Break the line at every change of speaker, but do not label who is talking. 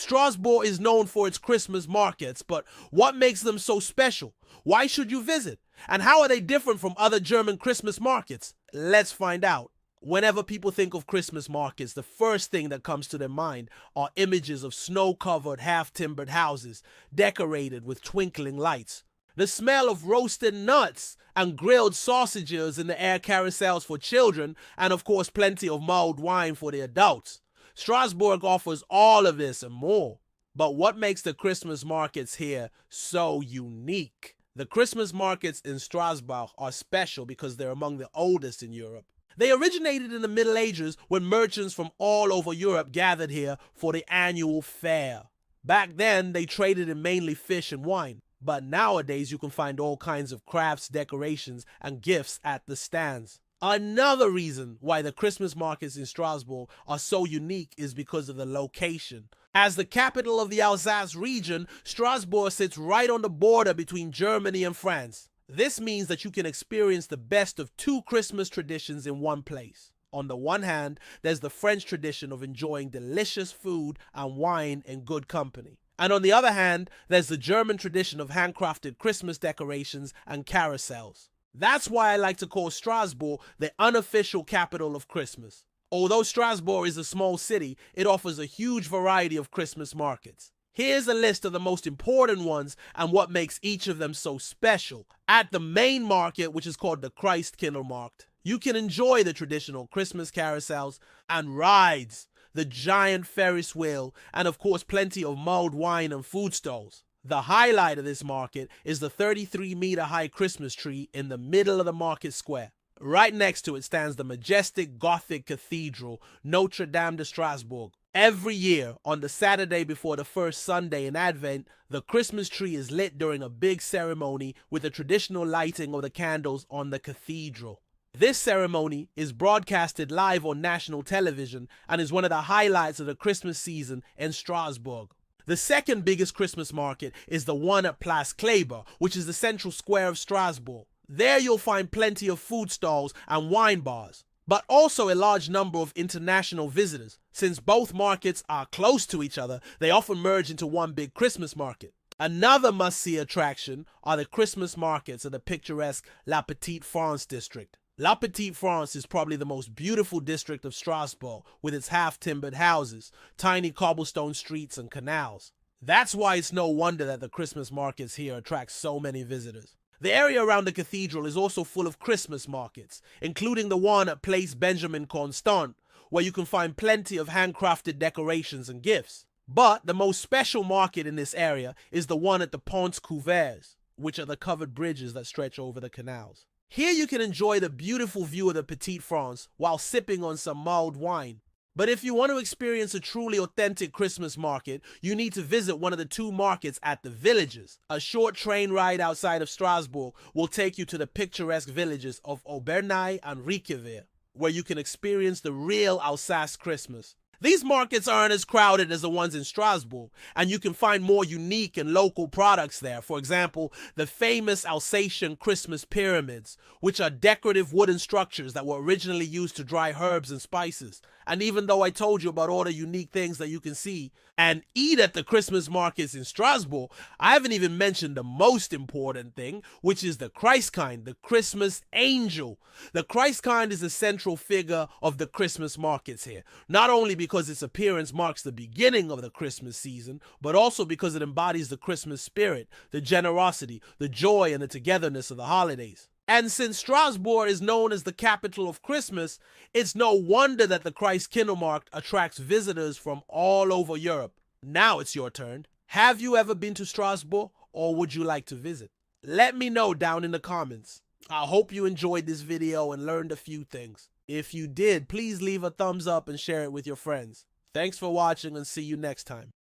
Strasbourg is known for its Christmas markets, but what makes them so special? Why should you visit? And how are they different from other German Christmas markets? Let's find out. Whenever people think of Christmas markets, the first thing that comes to their mind are images of snow-covered, half-timbered houses decorated with twinkling lights. The smell of roasted nuts and grilled sausages in the air carousels for children, and of course plenty of mulled wine for the adults. Strasbourg offers all of this and more. But what makes the Christmas markets here so unique? The Christmas markets in Strasbourg are special because they're among the oldest in Europe. They originated in the Middle Ages when merchants from all over Europe gathered here for the annual fair. Back then, they traded in mainly fish and wine. But nowadays, you can find all kinds of crafts, decorations, and gifts at the stands. Another reason why the Christmas markets in Strasbourg are so unique is because of the location. As the capital of the Alsace region, Strasbourg sits right on the border between Germany and France. This means that you can experience the best of two Christmas traditions in one place. On the one hand, there's the French tradition of enjoying delicious food and wine in good company. And on the other hand, there's the German tradition of handcrafted Christmas decorations and carousels. That's why I like to call Strasbourg the unofficial capital of Christmas. Although Strasbourg is a small city, it offers a huge variety of Christmas markets. Here's a list of the most important ones and what makes each of them so special. At the main market, which is called the Christkindlmarkt, you can enjoy the traditional Christmas carousels and rides, the giant Ferris wheel, and of course plenty of mulled wine and food stalls. The highlight of this market is the 33-meter high Christmas tree in the middle of the market square. Right next to it stands the majestic Gothic cathedral, Notre Dame de Strasbourg. Every year, on the Saturday before the first Sunday in Advent, the Christmas tree is lit during a big ceremony with the traditional lighting of the candles on the cathedral. This ceremony is broadcasted live on national television and is one of the highlights of the Christmas season in Strasbourg. The second biggest Christmas market is the one at Place Kleber, which is the central square of Strasbourg. There you'll find plenty of food stalls and wine bars, but also a large number of international visitors. Since both markets are close to each other, they often merge into one big Christmas market. Another must-see attraction are the Christmas markets of the picturesque La Petite France district. La Petite France is probably the most beautiful district of Strasbourg, with its half-timbered houses, tiny cobblestone streets, and canals. That's why it's no wonder that the Christmas markets here attract so many visitors. The area around the cathedral is also full of Christmas markets, including the one at Place Benjamin Constant, where you can find plenty of handcrafted decorations and gifts. But the most special market in this area is the one at the Ponts Couverts, which are the covered bridges that stretch over the canals. Here you can enjoy the beautiful view of the Petite France while sipping on some mulled wine. But if you want to experience a truly authentic Christmas market, you need to visit one of the two markets at the villages. A short train ride outside of Strasbourg will take you to the picturesque villages of Obernai and Riquever, where you can experience the real Alsace Christmas. These markets aren't as crowded as the ones in Strasbourg, and you can find more unique and local products there. For example, the famous Alsatian Christmas pyramids, which are decorative wooden structures that were originally used to dry herbs and spices. And even though I told you about all the unique things that you can see and eat at the Christmas markets in Strasbourg, I haven't even mentioned the most important thing, which is the Christkind, the Christmas angel. The Christkind is the central figure of the Christmas markets here, not only because its appearance marks the beginning of the Christmas season, but also because it embodies the Christmas spirit, the generosity, the joy, and the togetherness of the holidays. And since Strasbourg is known as the capital of Christmas, it's no wonder that the Christkindlmarkt attracts visitors from all over Europe. Now it's your turn. Have you ever been to Strasbourg, or would you like to visit? Let me know down in the comments. I hope you enjoyed this video and learned a few things. If you did, please leave a thumbs up and share it with your friends. Thanks for watching and see you next time.